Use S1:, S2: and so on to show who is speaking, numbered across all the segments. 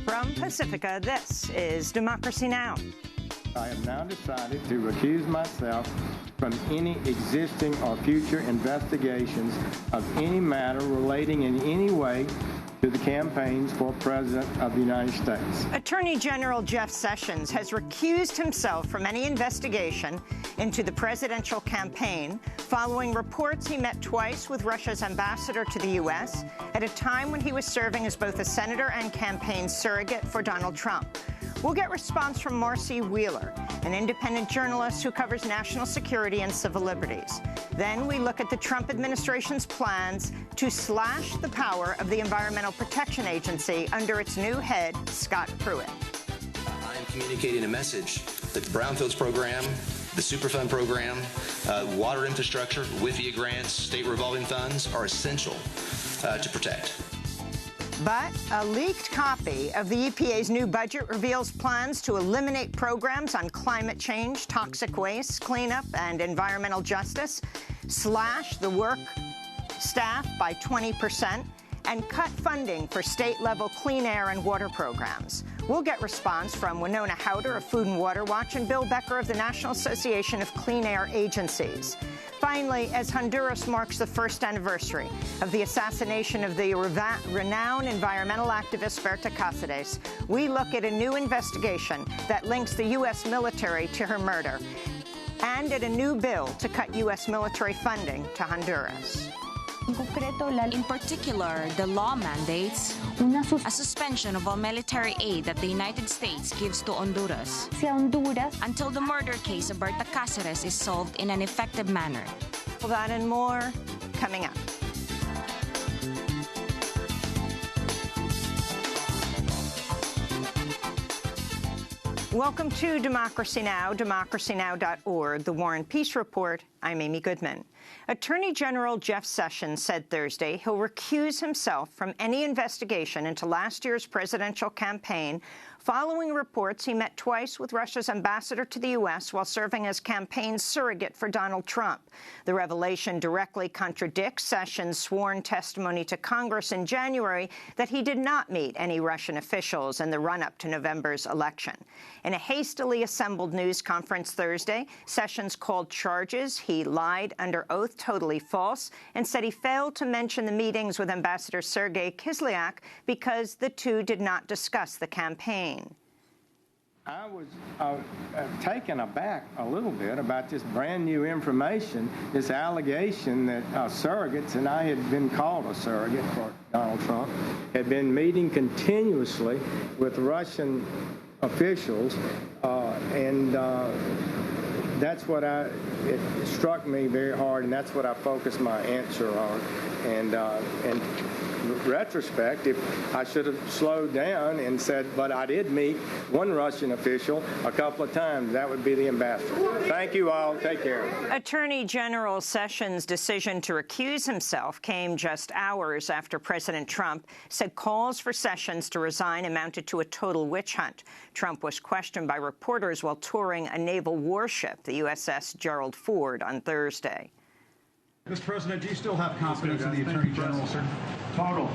S1: From Pacifica, this is Democracy Now!
S2: I have now decided to recuse myself from any existing or future investigations of any matter relating in any way to the campaigns for President of the United States.
S1: Attorney General Jeff Sessions has recused himself from any investigation into the presidential campaign following reports he met twice with Russia's ambassador to the U.S. at a time when he was serving as both a senator and campaign surrogate for Donald Trump. We'll get response from Marcy Wheeler, an independent journalist who covers national security and civil liberties. Then we look at the Trump administration's plans to slash the power of the Environmental Protection Agency under its new head, Scott Pruitt.
S3: I am communicating a message that the Brownfields program, the Superfund program, water infrastructure, WIFIA grants, state revolving funds are essential to protect.
S1: But a leaked copy of the EPA's new budget reveals plans to eliminate programs on climate change, toxic waste cleanup, and environmental justice, slash the work staff by 20%, and cut funding for state-level clean air and water programs. We'll get response from Winona Howder of Food and Water Watch and Bill Becker of the National Association of Clean Air Agencies. Finally, as Honduras marks the first anniversary of the assassination of the renowned environmental activist Berta Cáceres, we look at a new investigation that links the U.S. military to her murder and at a new bill to cut U.S. military funding to Honduras.
S4: In particular, the law mandates a suspension of all military aid that the United States gives to Honduras until the murder case of Berta Cáceres is solved in an effective manner.
S1: All that and more coming up. Welcome to Democracy Now!, democracynow.org, The War and Peace Report. I'm Amy Goodman. Attorney General Jeff Sessions said Thursday he'll recuse himself from any investigation into last year's presidential campaign following reports he met twice with Russia's ambassador to the U.S. while serving as campaign surrogate for Donald Trump. The revelation directly contradicts Sessions' sworn testimony to Congress in January that he did not meet any Russian officials in the run-up to November's election. In a hastily assembled news conference Thursday, Sessions called charges he lied under oath totally false and said he failed to mention the meetings with Ambassador Sergei Kislyak because the two did not discuss the campaign.
S2: I was taken aback a little bit about this brand new information, this allegation that surrogates, and I had been called a surrogate for Donald Trump, had been meeting continuously with Russian officials, and that's what it struck me very hard, and that's what I focused my answer on. And retrospect, if I should have slowed down and said, but I did meet one Russian official a couple of times. That would be the ambassador. Thank you all. Take care.
S1: Attorney General Sessions' decision to recuse himself came just hours after President Trump said calls for Sessions to resign amounted to a total witch hunt. Trump was questioned by reporters while touring a naval warship, the USS Gerald Ford, on Thursday.
S5: Mr. President, do you still have confidence in the Attorney General, sir? Total.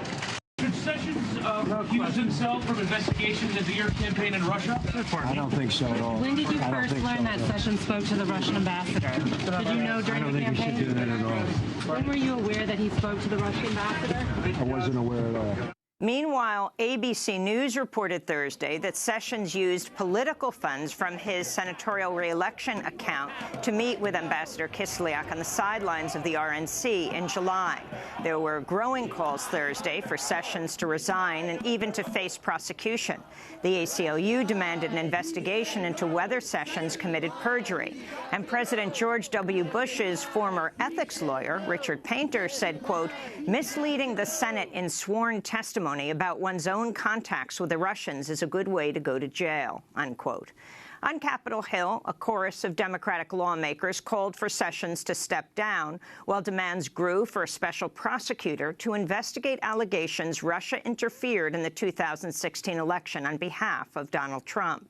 S6: Should Sessions recuse himself from investigations into your campaign in Russia?
S5: I don't think so at all.
S7: When did you first learn that Sessions spoke to the Russian ambassador? Did you know during the campaign?
S5: I don't think he should do that at all.
S7: When were you aware that he spoke to the Russian ambassador?
S5: I wasn't aware at all.
S1: Meanwhile, ABC News reported Thursday that Sessions used political funds from his senatorial re-election account to meet with Ambassador Kislyak on the sidelines of the RNC in July. There were growing calls Thursday for Sessions to resign and even to face prosecution. The ACLU demanded an investigation into whether Sessions committed perjury. And President George W. Bush's former ethics lawyer, Richard Painter, said, quote, misleading the Senate in sworn testimony about one's own contacts with the Russians is a good way to go to jail, unquote. On Capitol Hill, a chorus of Democratic lawmakers called for Sessions to step down, while demands grew for a special prosecutor to investigate allegations Russia interfered in the 2016 election on behalf of Donald Trump.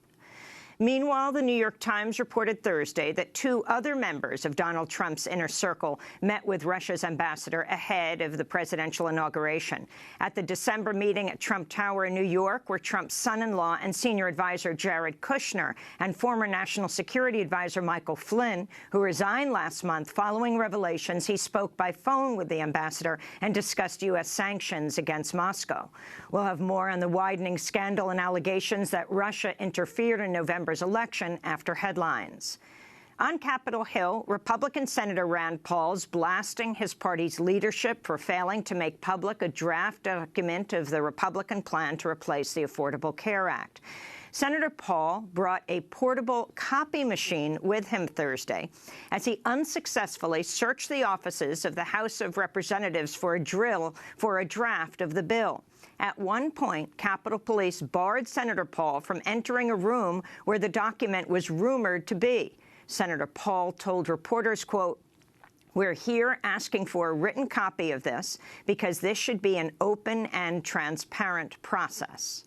S1: Meanwhile, the New York Times reported Thursday that 2 other members of Donald Trump's inner circle met with Russia's ambassador ahead of the presidential inauguration. At the December meeting at Trump Tower in New York, where Trump's son-in-law and senior advisor Jared Kushner and former National Security Advisor Michael Flynn, who resigned last month following revelations he spoke by phone with the ambassador and discussed U.S. sanctions against Moscow. We'll have more on the widening scandal and allegations that Russia interfered in November's election after headlines. On Capitol Hill, Republican Senator Rand Paul's blasting his party's leadership for failing to make public a draft document of the Republican plan to replace the Affordable Care Act. Senator Paul brought a portable copy machine with him Thursday as he unsuccessfully searched the offices of the House of Representatives for a draft of the bill. At one point, Capitol Police barred Senator Paul from entering a room where the document was rumored to be. Senator Paul told reporters, quote, "We're here asking for a written copy of this because this should be an open and transparent process."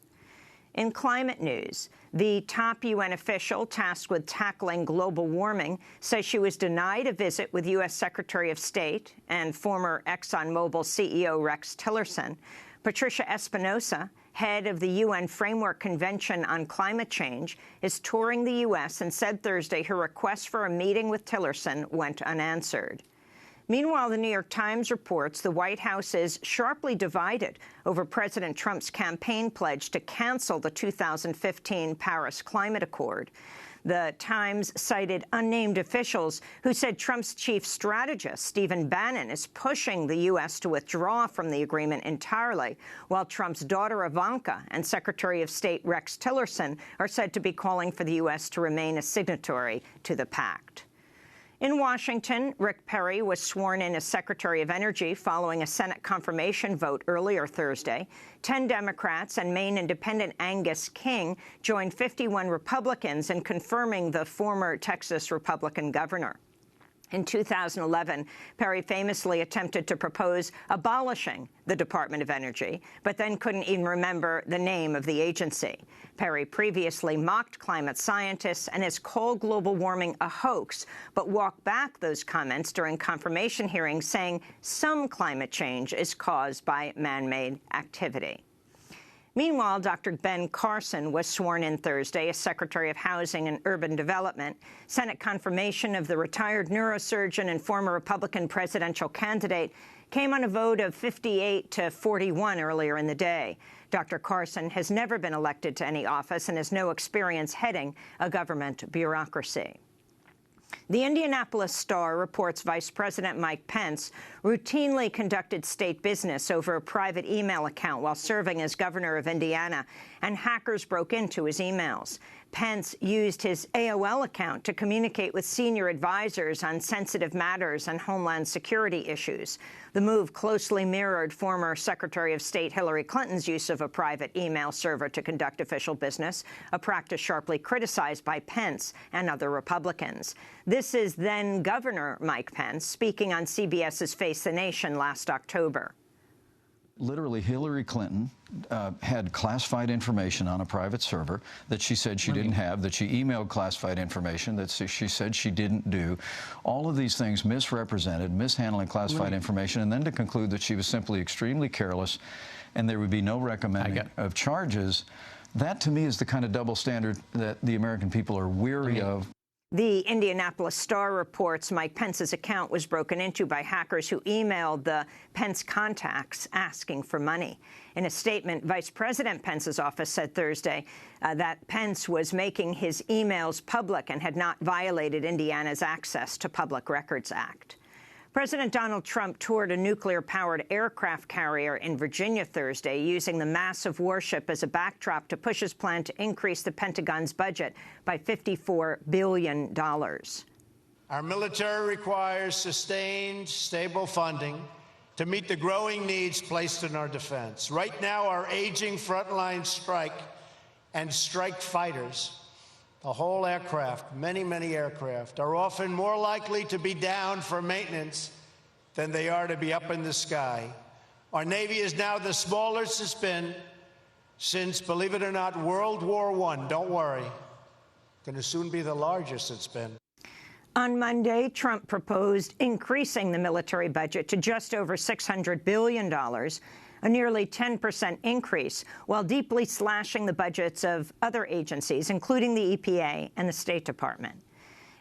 S1: In climate news, the top UN official tasked with tackling global warming says she was denied a visit with U.S. Secretary of State and former ExxonMobil CEO Rex Tillerson. Patricia Espinosa, head of the UN Framework Convention on Climate Change, is touring the U.S. and said Thursday her request for a meeting with Tillerson went unanswered. Meanwhile, the New York Times reports the White House is sharply divided over President Trump's campaign pledge to cancel the 2015 Paris Climate Accord. The Times cited unnamed officials who said Trump's chief strategist, Stephen Bannon, is pushing the U.S. to withdraw from the agreement entirely, while Trump's daughter Ivanka and Secretary of State Rex Tillerson are said to be calling for the U.S. to remain a signatory to the pact. In Washington, Rick Perry was sworn in as Secretary of Energy following a Senate confirmation vote earlier Thursday. 10 Democrats and Maine Independent Angus King joined 51 Republicans in confirming the former Texas Republican governor. In 2011, Perry famously attempted to propose abolishing the Department of Energy, but then couldn't even remember the name of the agency. Perry previously mocked climate scientists and has called global warming a hoax, but walked back those comments during confirmation hearings, saying some climate change is caused by man-made activity. Meanwhile, Dr. Ben Carson was sworn in Thursday as Secretary of Housing and Urban Development. Senate confirmation of the retired neurosurgeon and former Republican presidential candidate came on a vote of 58 to 41 earlier in the day. Dr. Carson has never been elected to any office and has no experience heading a government bureaucracy. The Indianapolis Star reports Vice President Mike Pence routinely conducted state business over a private email account while serving as governor of Indiana, and hackers broke into his emails. Pence used his AOL account to communicate with senior advisors on sensitive matters and homeland security issues. The move closely mirrored former Secretary of State Hillary Clinton's use of a private email server to conduct official business, a practice sharply criticized by Pence and other Republicans. This is then-Governor Mike Pence speaking on CBS's Face the Nation last October.
S8: Literally, Hillary Clinton had classified information on a private server that she said she didn't have, that she emailed classified information that she said she didn't do. All of these things misrepresented, mishandling classified information, and then to conclude that she was simply extremely careless and there would be no recommending of charges. That, to me, is the kind of double standard that the American people are weary of.
S1: The Indianapolis Star reports Mike Pence's account was broken into by hackers who emailed the Pence contacts asking for money. In a statement, Vice President Pence's office said Thursday that Pence was making his emails public and had not violated Indiana's Access to Public Records Act. President Donald Trump toured a nuclear-powered aircraft carrier in Virginia Thursday, using the massive warship as a backdrop to push his plan to increase the Pentagon's budget by $54 billion.
S9: Our military requires sustained, stable funding to meet the growing needs placed in our defense. Right now, our aging frontline strike and strike fighters, the whole aircraft, many, many aircraft, are often more likely to be down for maintenance than they are to be up in the sky. Our Navy is now the smallest it's been since, believe it or not, World War I. Don't worry. going to soon be the largest it's been.
S1: On Monday, Trump proposed increasing the military budget to just over $600 billion, a nearly 10% increase, while deeply slashing the budgets of other agencies, including the EPA and the State Department.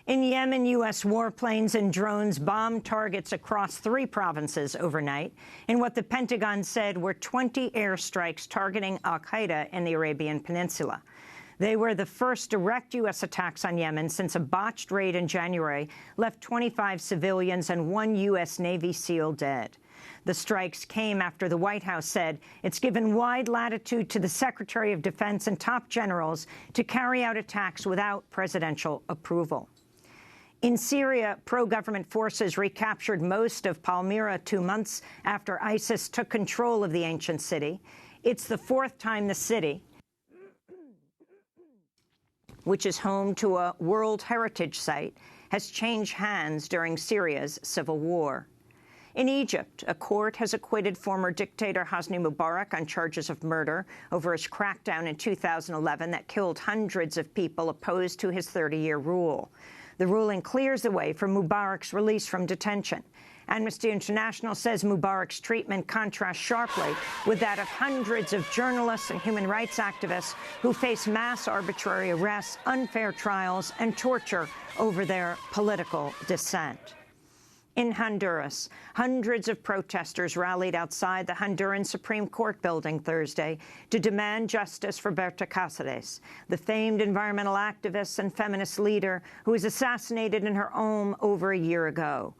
S1: In Yemen, U.S. warplanes and drones bombed targets across 3 provinces overnight in what the Pentagon said were 20 airstrikes targeting al-Qaeda in the Arabian Peninsula. They were the first direct U.S. attacks on Yemen since a botched raid in January left 25 civilians and 1 U.S. Navy SEAL dead. The strikes came after the White House said it's given wide latitude to the Secretary of Defense and top generals to carry out attacks without presidential approval. In Syria, pro-government forces recaptured most of Palmyra 2 months after ISIS took control of the ancient city. It's the 4th time the city, which is home to a World Heritage Site, has changed hands during Syria's civil war. In Egypt, a court has acquitted former dictator Hosni Mubarak on charges of murder over his crackdown in 2011 that killed hundreds of people opposed to his 30-year rule. The ruling clears the way for Mubarak's release from detention. Amnesty International says Mubarak's treatment contrasts sharply with that of hundreds of journalists and human rights activists who face mass arbitrary arrests, unfair trials, and torture over their political dissent. In Honduras, hundreds of protesters rallied outside the Honduran Supreme Court building Thursday to demand justice for Berta Cáceres, the famed environmental activist and feminist leader who was assassinated in her home over a year ago.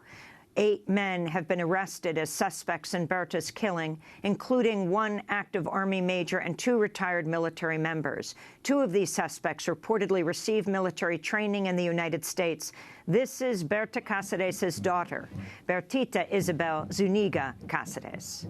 S1: 8 men have been arrested as suspects in Berta's killing, including 1 active Army major and 2 retired military members. 2 of these suspects reportedly received military training in the United States. This is Berta Cáceres' daughter, Bertita Isabel Zuniga Cáceres.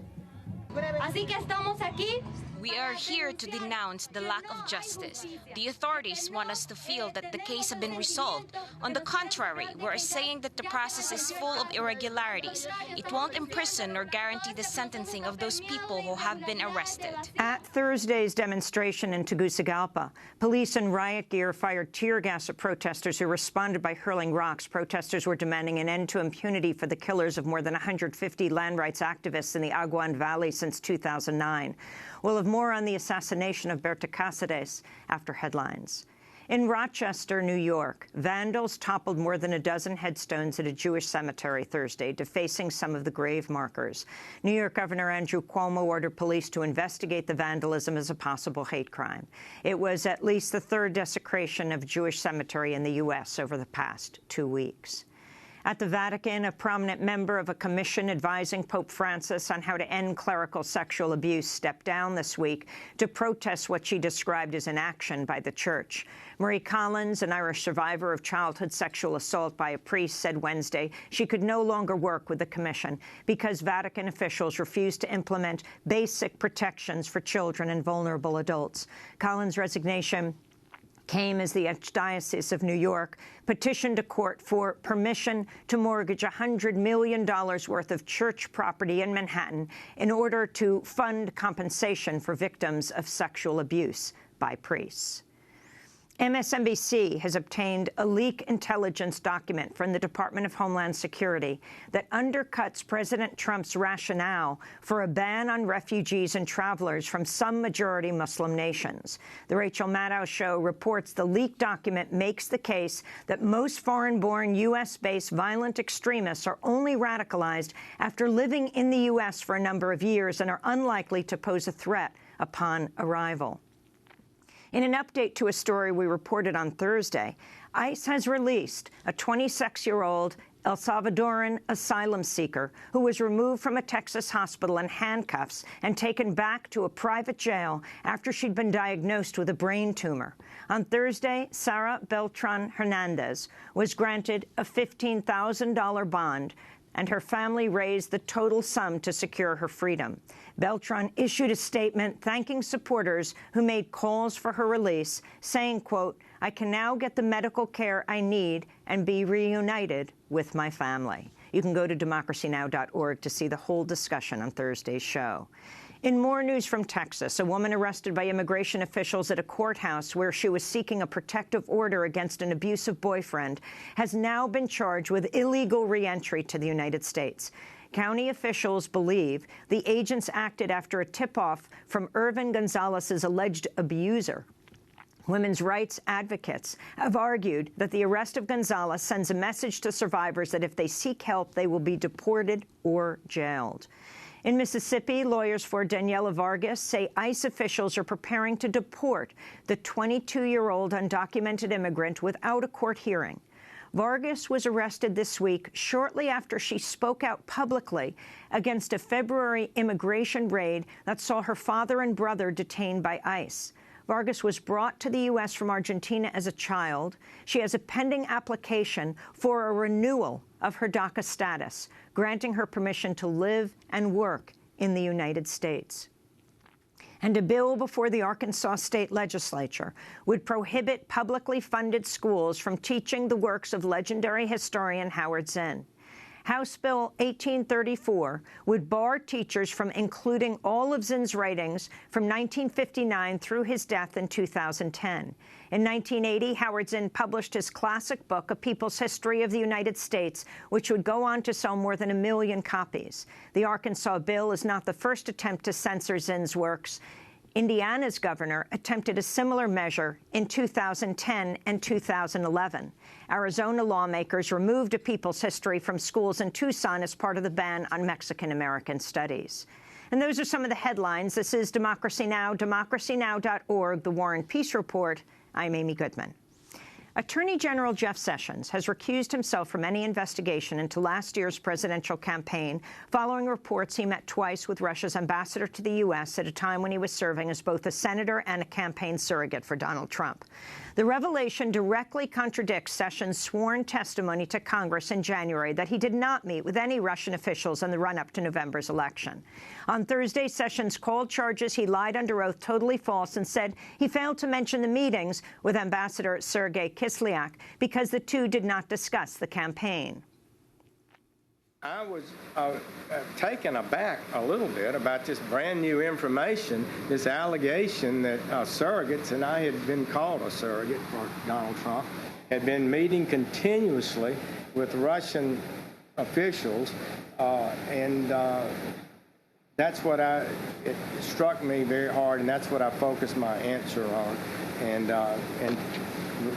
S10: Así que estamos aquí.
S4: We are here to denounce the lack of justice. The authorities want us to feel that the case has been resolved. On the contrary, we're saying that the process is full of irregularities. It won't imprison nor guarantee the sentencing of those people who have been arrested.
S1: At Thursday's demonstration in Tegucigalpa, police in riot gear fired tear gas at protesters who responded by hurling rocks. Protesters were demanding an end to impunity for the killers of more than 150 land rights activists in the Aguan Valley since 2009. We'll have more on the assassination of Berta Cáceres after headlines. In Rochester, New York, vandals toppled more than a dozen headstones at a Jewish cemetery Thursday, defacing some of the grave markers. New York Governor Andrew Cuomo ordered police to investigate the vandalism as a possible hate crime. It was at least the 3rd desecration of a Jewish cemetery in the U.S. over the past 2 weeks. At the Vatican, a prominent member of a commission advising Pope Francis on how to end clerical sexual abuse stepped down this week to protest what she described as inaction by the Church. Marie Collins, an Irish survivor of childhood sexual assault by a priest, said Wednesday she could no longer work with the commission because Vatican officials refused to implement basic protections for children and vulnerable adults. Collins' resignation came as the Archdiocese of New York petitioned a court for permission to mortgage $100 million worth of church property in Manhattan in order to fund compensation for victims of sexual abuse by priests. MSNBC has obtained a leak intelligence document from the Department of Homeland Security that undercuts President Trump's rationale for a ban on refugees and travelers from some majority Muslim nations. The Rachel Maddow Show reports the leaked document makes the case that most foreign-born U.S.-based violent extremists are only radicalized after living in the U.S. for a number of years and are unlikely to pose a threat upon arrival. In an update to a story we reported on Thursday, ICE has released a 26-year-old El Salvadoran asylum seeker who was removed from a Texas hospital in handcuffs and taken back to a private jail after she'd been diagnosed with a brain tumor. On Thursday, Sara Beltran Hernandez was granted a $15,000 bond, and her family raised the total sum to secure her freedom. Beltran issued a statement thanking supporters who made calls for her release, saying, quote, "I can now get the medical care I need and be reunited with my family." You can go to democracynow.org to see the whole discussion on Thursday's show. In more news from Texas, a woman arrested by immigration officials at a courthouse where she was seeking a protective order against an abusive boyfriend has now been charged with illegal re-entry to the United States. County officials believe the agents acted after a tip-off from Irvin Gonzalez's alleged abuser. Women's rights advocates have argued that the arrest of Gonzalez sends a message to survivors that if they seek help, they will be deported or jailed. In Mississippi, lawyers for Daniela Vargas say ICE officials are preparing to deport the 22-year-old undocumented immigrant without a court hearing. Vargas was arrested this week shortly after she spoke out publicly against a February immigration raid that saw her father and brother detained by ICE. Vargas was brought to the U.S. from Argentina as a child. She has a pending application for a renewal of her DACA status, granting her permission to live and work in the United States. And a bill before the Arkansas State Legislature would prohibit publicly funded schools from teaching the works of legendary historian Howard Zinn. House Bill 1834 would bar teachers from including all of Zinn's writings from 1959 through his death in 2010. In 1980, Howard Zinn published his classic book, A People's History of the United States, which would go on to sell more than 1 million copies. The Arkansas bill is not the first attempt to censor Zinn's works. Indiana's governor attempted a similar measure in 2010 and 2011. Arizona lawmakers removed A People's History from schools in Tucson as part of the ban on Mexican-American studies. And those are some of the headlines. This is Democracy Now!, democracynow.org, The War and Peace Report. I'm Amy Goodman. Attorney General Jeff Sessions has recused himself from any investigation into last year's presidential campaign following reports he met twice with Russia's ambassador to the U.S. at a time when he was serving as both a senator and a campaign surrogate for Donald Trump. The revelation directly contradicts Sessions' sworn testimony to Congress in January that he did not meet with any Russian officials in the run-up to November's election. On Thursday, Sessions called charges he lied under oath totally false and said he failed to mention the meetings with Ambassador Sergei Kislyak because the two did not discuss the campaign.
S2: I was taken aback a little bit about this brand new information, this allegation that surrogates, and I had been called a surrogate for Donald Trump, had been meeting continuously with Russian officials, and that's what it struck me very hard, and that's what I focused my answer on. And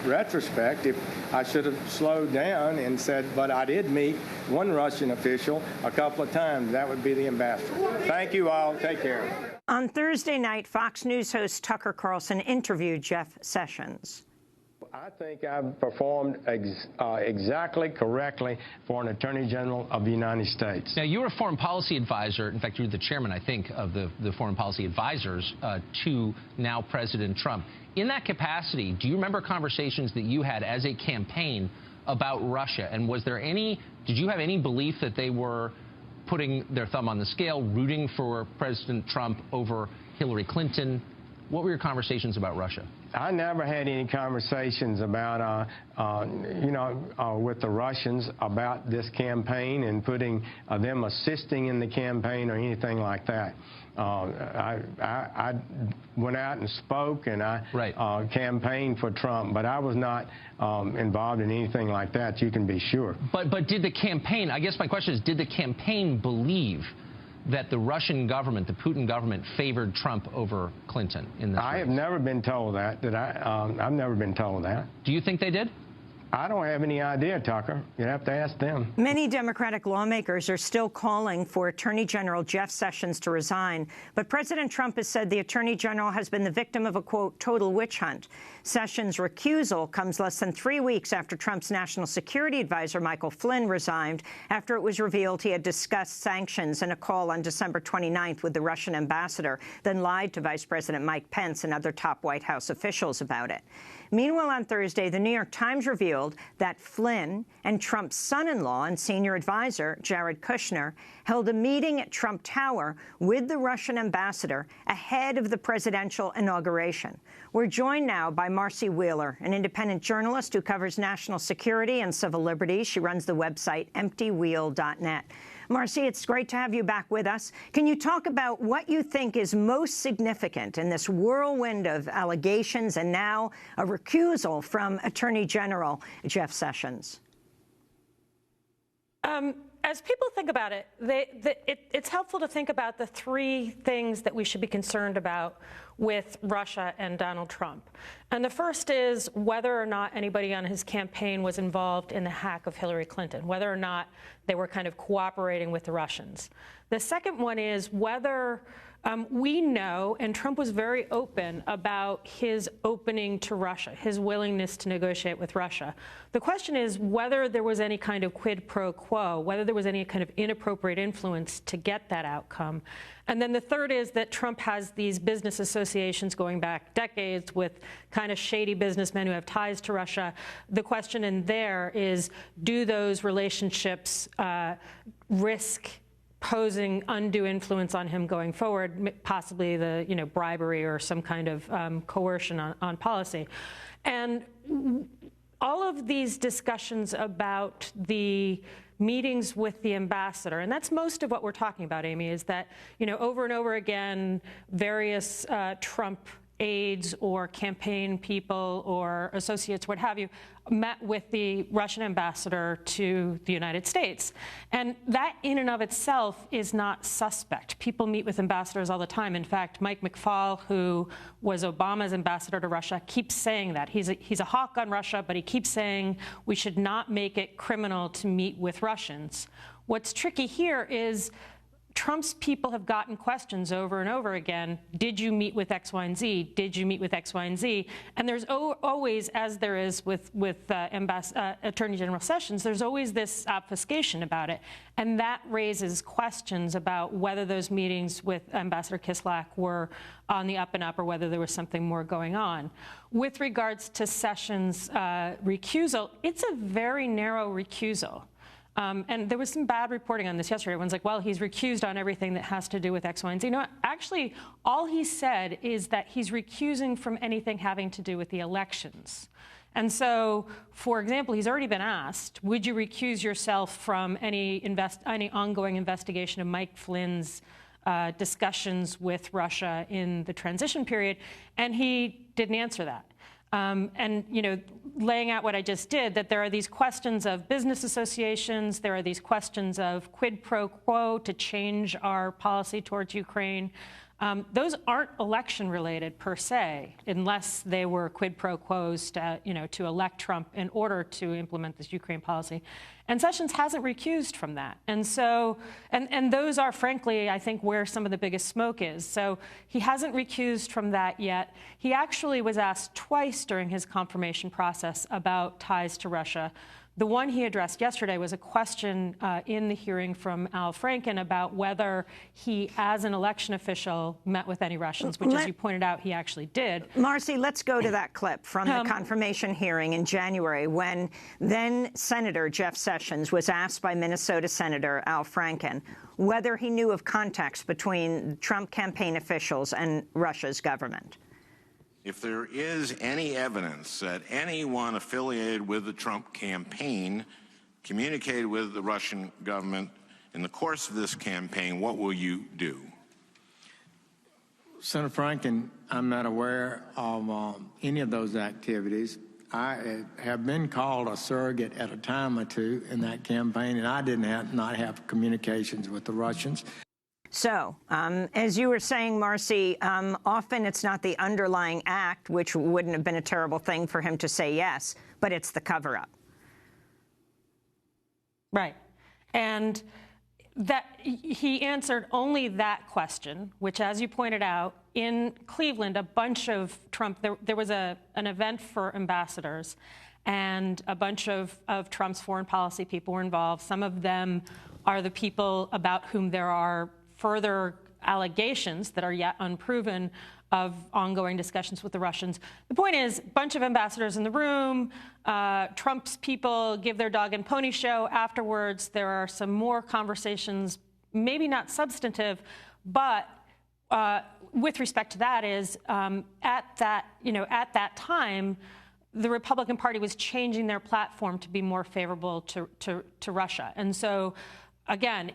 S2: retrospect, if I should have slowed down and said, but I did meet one Russian official a couple of times. That would be the ambassador. Thank you all. Take care.
S1: On Thursday night, Fox News host Tucker Carlson interviewed Jeff Sessions.
S2: I think I've performed exactly correctly for an Attorney General of the United States.
S11: Now, you were a foreign policy advisor. In fact, you're the chairman, I think, of the foreign policy advisors to now President Trump. In that capacity, do you remember conversations that you had as a campaign about Russia? And did you have any belief that they were putting their thumb on the scale, rooting for President Trump over Hillary Clinton? What were your conversations about Russia?
S2: I never had any conversations about, with the Russians about this campaign and putting them assisting in the campaign or anything like that. I went out and spoke and I campaigned for Trump, but I was not involved in anything like that, you can be sure.
S11: But did the campaign, I guess my question is, did the campaign believe that the Russian government, the Putin government, favored Trump over Clinton in this race?
S2: I have never been told that. I've never been told that.
S11: Do you think they did?
S2: I don't have any idea, Tucker. You'd have to ask them.
S1: Many Democratic lawmakers are still calling for Attorney General Jeff Sessions to resign. But President Trump has said the Attorney General has been the victim of a, quote, total witch hunt. Sessions' recusal comes less than 3 weeks after Trump's national security advisor, Michael Flynn, resigned after it was revealed he had discussed sanctions in a call on December 29th with the Russian ambassador, then lied to Vice President Mike Pence and other top White House officials about it. Meanwhile, on Thursday, the New York Times revealed that Flynn and Trump's son-in-law and senior advisor, Jared Kushner, held a meeting at Trump Tower with the Russian ambassador ahead of the presidential inauguration. We're joined now by Marcy Wheeler, an independent journalist who covers national security and civil liberties. She runs the website emptywheel.net. Marcy, it's great to have you back with us. Can you talk about what you think is most significant in this whirlwind of allegations and now a recusal from Attorney General Jeff Sessions?
S12: As people think about it, it's helpful to think about the three things that we should be concerned about with Russia and Donald Trump. And the first is whether or not anybody on his campaign was involved in the hack of Hillary Clinton, whether or not they were kind of cooperating with the Russians. The second one is whether we know, and Trump was very open about his opening to Russia, his willingness to negotiate with Russia. The question is whether there was any kind of quid pro quo, whether there was any kind of inappropriate influence to get that outcome. And then the third is that Trump has these business associations going back decades with kind of shady businessmen who have ties to Russia. The question in there is, do those relationships risk posing undue influence on him going forward, possibly the bribery or some kind of coercion on policy. And all of these discussions about the meetings with the ambassador, and that's most of what we're talking about, Amy, is that over and over again, various Trump aides or campaign people or associates, what have you, met with the Russian ambassador to the United States. And that in and of itself is not suspect. People meet with ambassadors all the time. In fact, Mike McFaul, who was Obama's ambassador to Russia, keeps saying that. He's a hawk on Russia, but he keeps saying we should not make it criminal to meet with Russians. What's tricky here is Trump's people have gotten questions over and over again. Did you meet with X, Y, and Z? Did you meet with X, Y, and Z? And there's always, as there is with Attorney General Sessions, there's always this obfuscation about it. And that raises questions about whether those meetings with Ambassador Kislyak were on the up and up or whether there was something more going on. With regards to Sessions' recusal, it's a very narrow recusal. And there was some bad reporting on this yesterday. Everyone's like, well, he's recused on everything that has to do with X, Y, and Z. No, actually, all he said is that he's recusing from anything having to do with the elections. And so, for example, he's already been asked, would you recuse yourself from any ongoing investigation of Mike Flynn's discussions with Russia in the transition period? And he didn't answer that. And, laying out what I just did, that there are these questions of business associations, there are these questions of quid pro quo to change our policy towards Ukraine. Those aren't election-related per se, unless they were quid pro quos to elect Trump in order to implement this Ukraine policy. And Sessions hasn't recused from that. And so, and those are, frankly, I think, where some of the biggest smoke is. So he hasn't recused from that yet. He actually was asked twice during his confirmation process about ties to Russia. The one he addressed yesterday was a question in the hearing from Al Franken about whether he, as an election official, met with any Russians, which, as you pointed out, he actually did.
S1: Marcy, let's go to that clip from the confirmation hearing in January when then-Senator Jeff Sessions was asked by Minnesota Senator Al Franken whether he knew of contacts between Trump campaign officials and Russia's government.
S13: If there is any evidence that anyone affiliated with the Trump campaign communicated with the Russian government in the course of this campaign, what will you do?
S2: Senator Franken, I'm not aware of any of those activities. I have been called a surrogate at a time or two in that campaign, and I did not have communications with the Russians.
S1: So, as you were saying, Marcy, often it's not the underlying act, which wouldn't have been a terrible thing for him to say yes, but it's the cover-up.
S12: Right. And that he answered only that question, which, as you pointed out, in Cleveland, a bunch of Trump, there was an event for ambassadors, and a bunch of Trump's foreign policy people were involved. Some of them are the people about whom there are further allegations that are yet unproven of ongoing discussions with the Russians. The point is, a bunch of ambassadors in the room, Trump's people give their dog and pony show. Afterwards, there are some more conversations, maybe not substantive, but with respect to that is, at that time, the Republican Party was changing their platform to be more favorable to Russia. And so, again,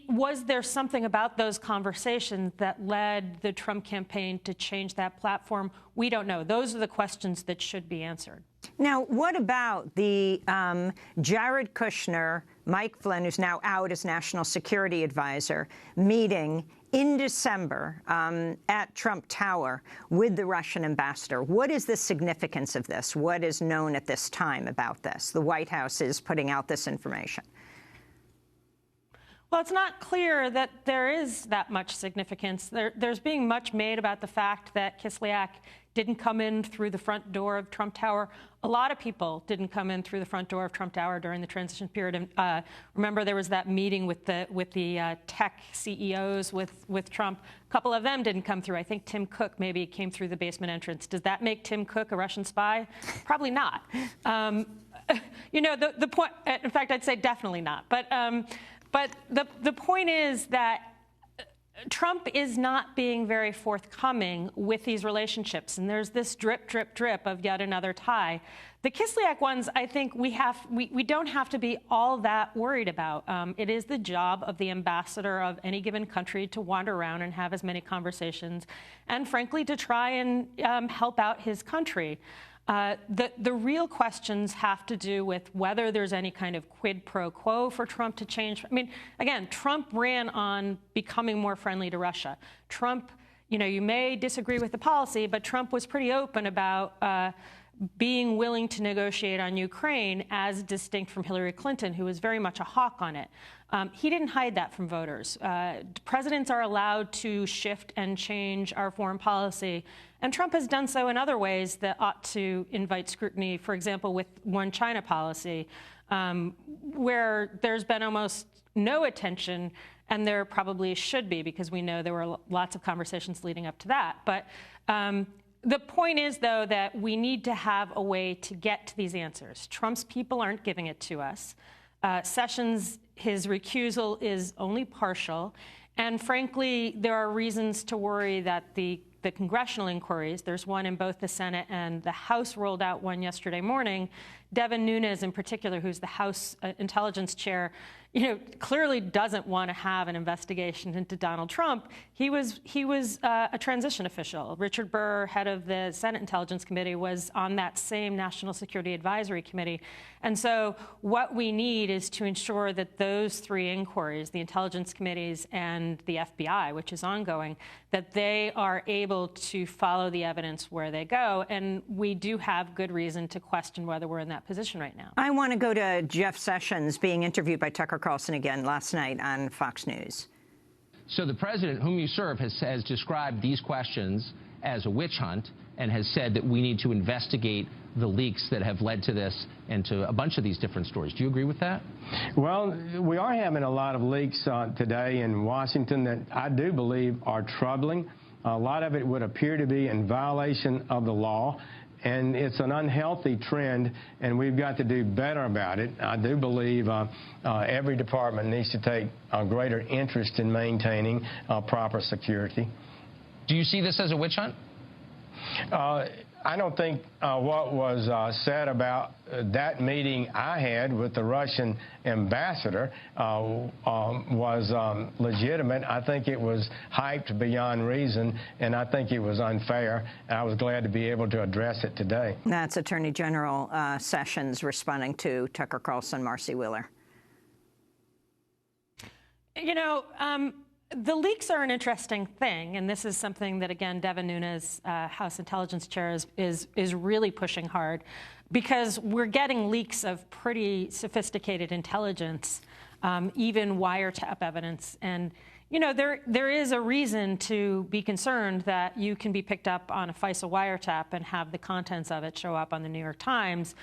S12: was there something about those conversations that led the Trump campaign to change that platform? We don't know. Those are the questions that should be answered.
S1: Now, what about the Jared Kushner, Mike Flynn, who's now out as National Security Advisor, meeting in December at Trump Tower with the Russian ambassador? What is the significance of this? What is known at this time about this? The White House is putting out this information.
S12: Well, it's not clear that there is that much significance. There's being much made about the fact that Kislyak didn't come in through the front door of Trump Tower. A lot of people didn't come in through the front door of Trump Tower during the transition period. And remember, there was that meeting with the tech CEOs with Trump. A couple of them didn't come through. I think Tim Cook maybe came through the basement entrance. Does that make Tim Cook a Russian spy? Probably not. You know, the point. In fact, I'd say definitely not. But the point is that Trump is not being very forthcoming with these relationships, and there's this drip, drip, drip of yet another tie. The Kislyak ones, I think we don't have to be all that worried about. It is the job of the ambassador of any given country to wander around and have as many conversations, and frankly, to try and help out his country. The real questions have to do with whether there's any kind of quid pro quo for Trump to change. I mean, again, Trump ran on becoming more friendly to Russia. Trump, you know, you may disagree with the policy, but Trump was pretty open about being willing to negotiate on Ukraine, as distinct from Hillary Clinton, who was very much a hawk on it. He didn't hide that from voters. Presidents are allowed to shift and change our foreign policy, and Trump has done so in other ways that ought to invite scrutiny, for example, with one China policy, where there's been almost no attention, and there probably should be, because we know there were lots of conversations leading up to that. But the point is, though, that we need to have a way to get to these answers. Trump's people aren't giving it to us. Sessions, his recusal is only partial. And frankly, there are reasons to worry that the congressional inquiries, there's one in both the Senate and the House, rolled out one yesterday morning. Devin Nunes, in particular, who's the House Intelligence Chair, you know, clearly doesn't want to have an investigation into Donald Trump. He was a transition official. Richard Burr, head of the Senate Intelligence Committee, was on that same National Security Advisory Committee. And so what we need is to ensure that those three inquiries, the intelligence committees and the FBI, which is ongoing, that they are able to follow the evidence where they go. And we do have good reason to question whether we're in that position right now.
S1: I want to go to Jeff Sessions being interviewed by Tucker Carlson again last night on Fox News.
S11: So the president, whom you serve, has described these questions as a witch hunt and has said that we need to investigate the leaks that have led to this and to a bunch of these different stories. Do you agree with that?
S2: Well, we are having a lot of leaks today in Washington that I do believe are troubling. A lot of it would appear to be in violation of the law. And it's an unhealthy trend, and we've got to do better about it. I do believe every department needs to take a greater interest in maintaining proper security.
S11: Do you see this as a witch hunt?
S2: I don't think what was said about that meeting I had with the Russian ambassador was legitimate. I think it was hyped beyond reason, and I think it was unfair. I was glad to be able to address it today.
S1: That's Attorney General Sessions responding to Tucker Carlson, Marcy Wheeler.
S12: You know, the leaks are an interesting thing, and this is something that, again, Devin Nunes, House Intelligence Chair, is really pushing hard, because we're getting leaks of pretty sophisticated intelligence, even wiretap evidence. And, you know, there is a reason to be concerned that you can be picked up on a FISA wiretap and have the contents of it show up on the New York Times.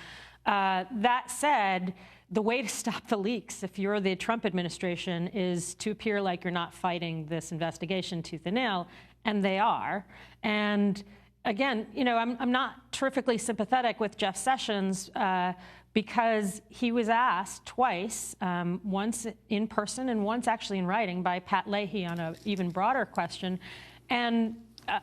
S12: That said, the way to stop the leaks, if you're the Trump administration, is to appear like you're not fighting this investigation tooth and nail, and they are. And again, you know, I'm not terrifically sympathetic with Jeff Sessions because he was asked twice, once in person and once actually in writing by Pat Leahy on an even broader question. And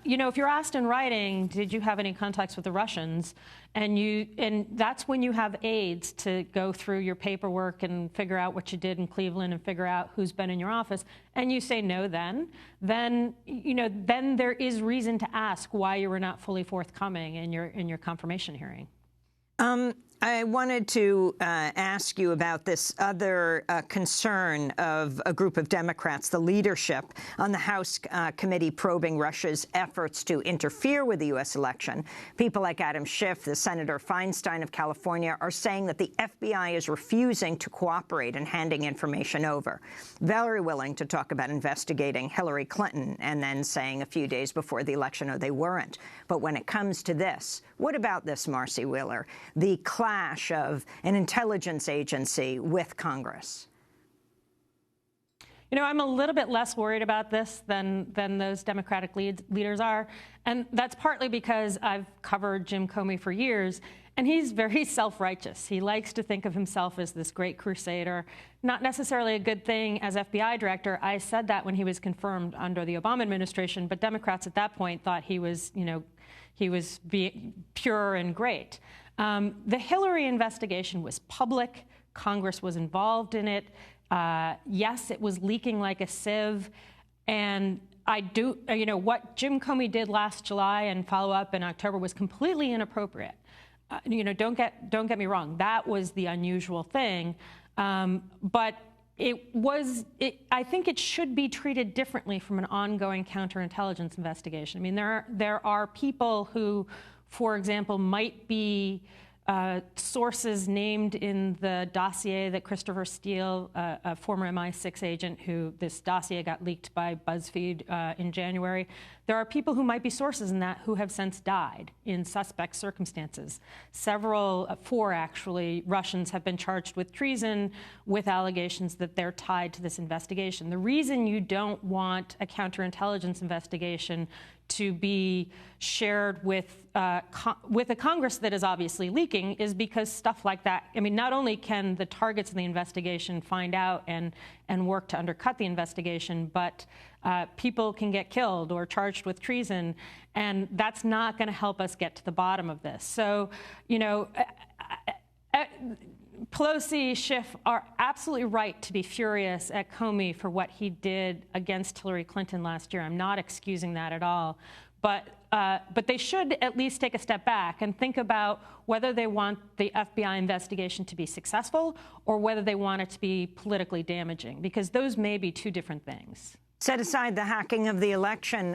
S12: you know, if you're asked in writing, did you have any contacts with the Russians, and that's when you have aides to go through your paperwork and figure out what you did in Cleveland and figure out who's been in your office, and you say no, then you know, then there is reason to ask why you were not fully forthcoming in your confirmation hearing.
S1: I wanted to ask you about this other concern of a group of Democrats, the leadership on the House committee probing Russia's efforts to interfere with the U.S. election. People like Adam Schiff, the Senator Feinstein of California, are saying that the FBI is refusing to cooperate in handing information over. Very willing to talk about investigating Hillary Clinton and then saying a few days before the election, no, they weren't. But when it comes to this, what about this, Marcy Wheeler? The clash of an intelligence agency with Congress.
S12: You know, I'm a little bit less worried about this than those Democratic leaders are, and that's partly because I've covered Jim Comey for years, and he's very self-righteous. He likes to think of himself as this great crusader, not necessarily a good thing as FBI director. I said that when he was confirmed under the Obama administration, but Democrats at that point thought he was, you know, he was pure and great. The Hillary investigation was public. Congress was involved in it. Yes, it was leaking like a sieve. And you know, what Jim Comey did last July and follow up in October was completely inappropriate. You know, don't get me wrong. That was the unusual thing. But I think it should be treated differently from an ongoing counterintelligence investigation. I mean, there are people who, for example, might be sources named in the dossier that Christopher Steele, a former MI6 agent who this dossier got leaked by BuzzFeed in January. There are people who might be sources in that who have since died in suspect circumstances. Four actually, Russians have been charged with treason with allegations that they're tied to this investigation. The reason you don't want a counterintelligence investigation to be shared with a Congress that is obviously leaking is because stuff like that, I mean, not only can the targets of the investigation find out and work to undercut the investigation, but people can get killed or charged with treason, and that's not going to help us get to the bottom of this. So, you know, Pelosi, Schiff are absolutely right to be furious at Comey for what he did against Hillary Clinton last year. I'm not excusing that at all. But they should at least take a step back and think about whether they want the FBI investigation to be successful or whether they want it to be politically damaging, because those may be two different things.
S1: Set aside the hacking of the election.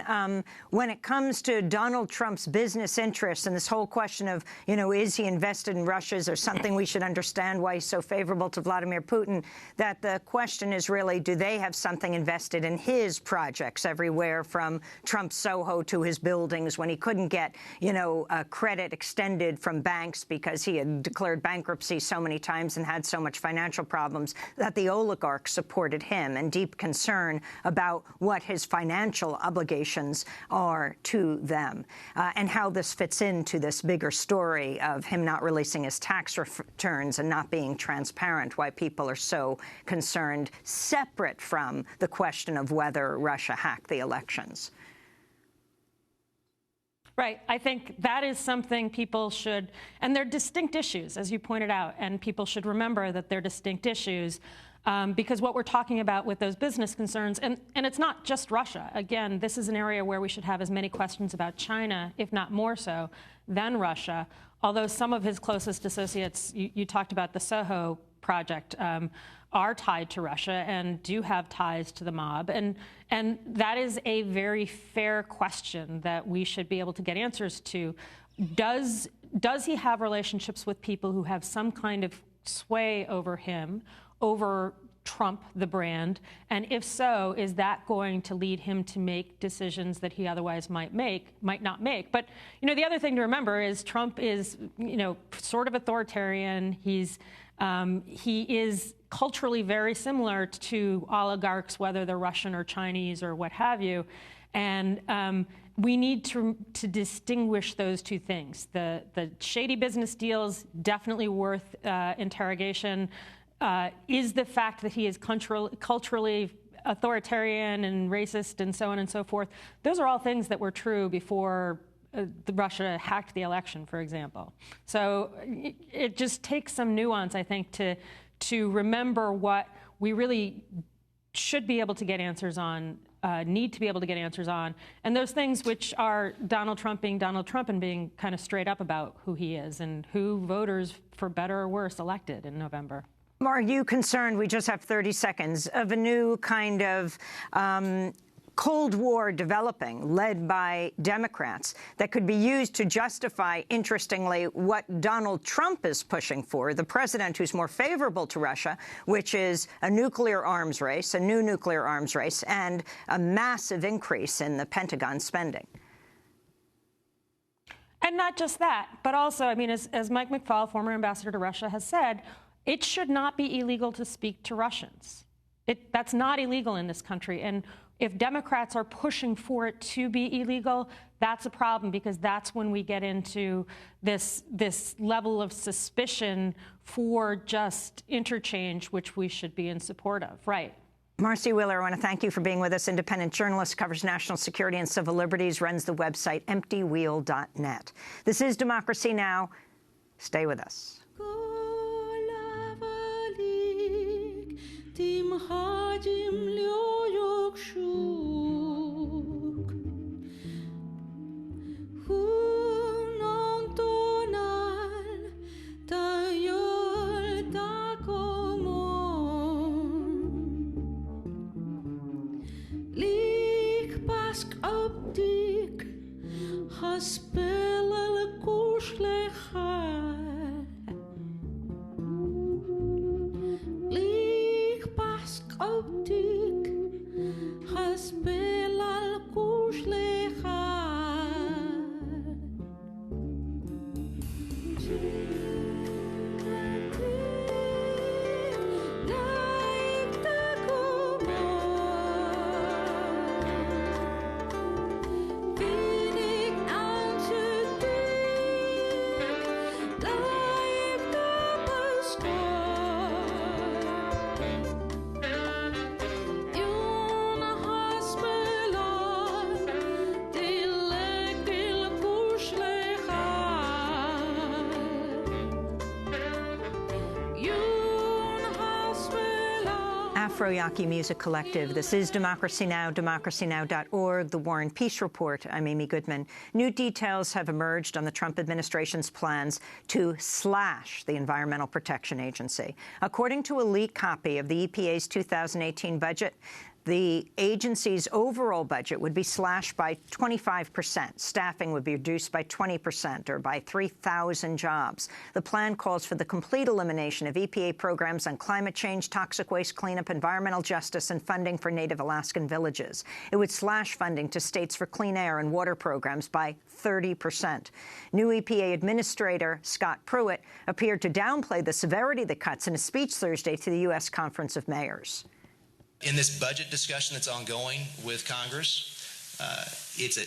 S1: When it comes to Donald Trump's business interests and this whole question of, you know, is he invested in Russia? Is there something we should understand why he's so favorable to Vladimir Putin? That the question is really, do they have something invested in his projects everywhere from Trump Soho to his buildings when he couldn't get, you know, credit extended from banks because he had declared bankruptcy so many times and had so much financial problems that the oligarchs supported him, and deep concern about what his financial obligations are to them, and how this fits into this bigger story of him not releasing his tax returns and not being transparent, why people are so concerned, separate from the question of whether Russia hacked the elections.
S12: Right. I think that is something people should, and they're distinct issues, as you pointed out, and people should remember that they're distinct issues. Because what we're talking about with those business concerns, and it's not just Russia. Again, this is an area where we should have as many questions about China, if not more so, than Russia. Although some of his closest associates, you talked about the Soho project, are tied to Russia and do have ties to the mob. And that is a very fair question that we should be able to get answers to. Does he have relationships with people who have some kind of sway over him, over Trump, the brand? And if so, is that going to lead him to make decisions that he otherwise might not make? But, you know, the other thing to remember is Trump is, you know, sort of authoritarian. He is culturally very similar to oligarchs, whether they're Russian or Chinese or what have you. And we need to distinguish those two things. The shady business deals, definitely worth interrogation. Is the fact that he is culturally authoritarian and racist and so on and so forth. Those are all things that were true before Russia hacked the election, for example. So it just takes some nuance, I think, to remember what we really should be able to get answers on, need to be able to get answers on, and those things which are Donald Trump being Donald Trump and being kind of straight up about who he is and who voters, for better or worse, elected in November.
S1: Are you concerned, we just have 30 seconds, of a new kind of Cold War developing, led by Democrats, that could be used to justify, interestingly, what Donald Trump is pushing for, the president who's more favorable to Russia, which is a nuclear arms race, a new nuclear arms race, and a massive increase in the Pentagon spending?
S12: And not just that, but also, I mean, as Mike McFaul, former ambassador to Russia, has said, it should not be illegal to speak to Russians. That's not illegal in this country. And if Democrats are pushing for it to be illegal, that's a problem, because that's when we get into this level of suspicion for just interchange, which we should be in support of. Right.
S1: Marcy Wheeler, I want to thank you for being with us. Independent journalist, covers national security and civil liberties, runs the website emptywheel.net. This is Democracy Now! Stay with us. Afro-Yaqui Music Collective. This is Democracy Now!, democracynow.org, The War and Peace Report. I'm Amy Goodman. New details have emerged on the Trump administration's plans to slash the Environmental Protection Agency. According to a leaked copy of the EPA's 2018 budget, the agency's overall budget would be slashed by 25%. Staffing would be reduced by 20%, or by 3,000 jobs. The plan calls for the complete elimination of EPA programs on climate change, toxic waste cleanup, environmental justice, and funding for Native Alaskan villages. It would slash funding to states for clean air and water programs by 30%. New EPA Administrator Scott Pruitt appeared to downplay the severity of the cuts in a speech Thursday to the U.S. Conference of Mayors.
S3: In this budget discussion that's ongoing with Congress, it's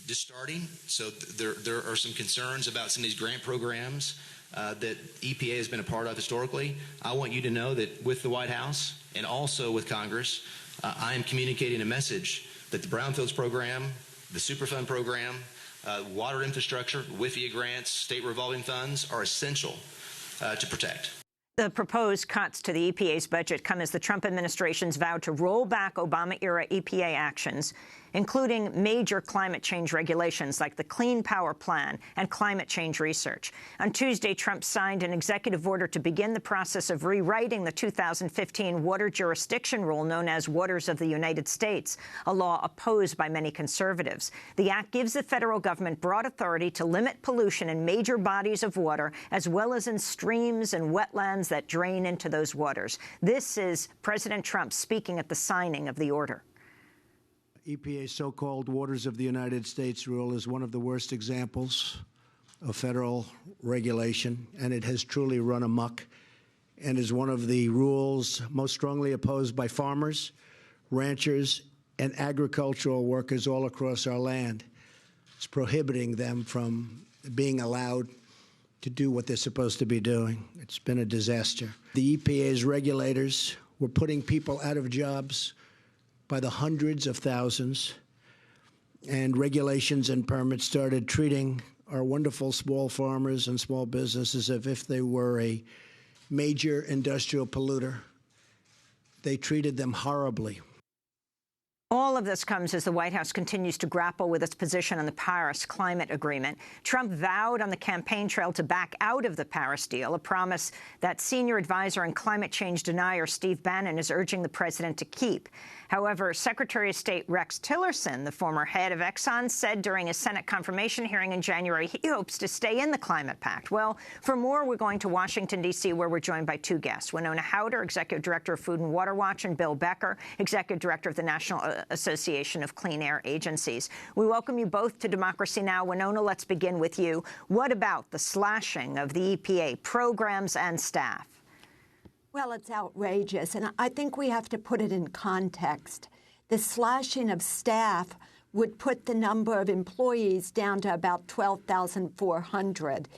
S3: just starting. So there are some concerns about some of these grant programs that EPA has been a part of historically. I want you to know that with the White House and also with Congress, I am communicating a message that the Brownfields program, the Superfund program, water infrastructure, WIFIA grants, state revolving funds are essential to protect.
S1: The proposed cuts to the EPA's budget come as the Trump administration's vowed to roll back Obama-era EPA actions, including major climate change regulations like the Clean Power Plan and climate change research. On Tuesday, Trump signed an executive order to begin the process of rewriting the 2015 water jurisdiction rule known as Waters of the United States, a law opposed by many conservatives. The act gives the federal government broad authority to limit pollution in major bodies of water, as well as in streams and wetlands that drain into those waters. This is President Trump speaking at the signing of the order.
S9: EPA's so-called Waters of the United States rule is one of the worst examples of federal regulation, and it has truly run amok and is one of the rules most strongly opposed by farmers, ranchers, and agricultural workers all across our land. It's prohibiting them from being allowed to do what they're supposed to be doing. It's been a disaster. The EPA's regulators were putting people out of jobs
S14: by the hundreds of thousands, and regulations and permits started treating our wonderful small farmers and small businesses as if they were a major industrial polluter. They treated them horribly.
S1: All of this comes as the White House continues to grapple with its position on the Paris Climate Agreement. Trump vowed on the campaign trail to back out of the Paris deal, a promise that senior advisor and climate change denier Steve Bannon is urging the president to keep. However, Secretary of State Rex Tillerson, the former head of Exxon, said during a Senate confirmation hearing in January he hopes to stay in the climate pact. Well, for more, we're going to Washington, D.C., where we're joined by two guests, Winona Howder, Executive Director of Food and Water Watch, and Bill Becker, Executive Director of the National Association of Clean Air Agencies. We welcome you both to Democracy Now! Winona, let's begin with you. What about the slashing of the EPA programs and staff?
S15: Well, it's outrageous, and I think we have to put it in context. The slashing of staff would put the number of employees down to about 12,400.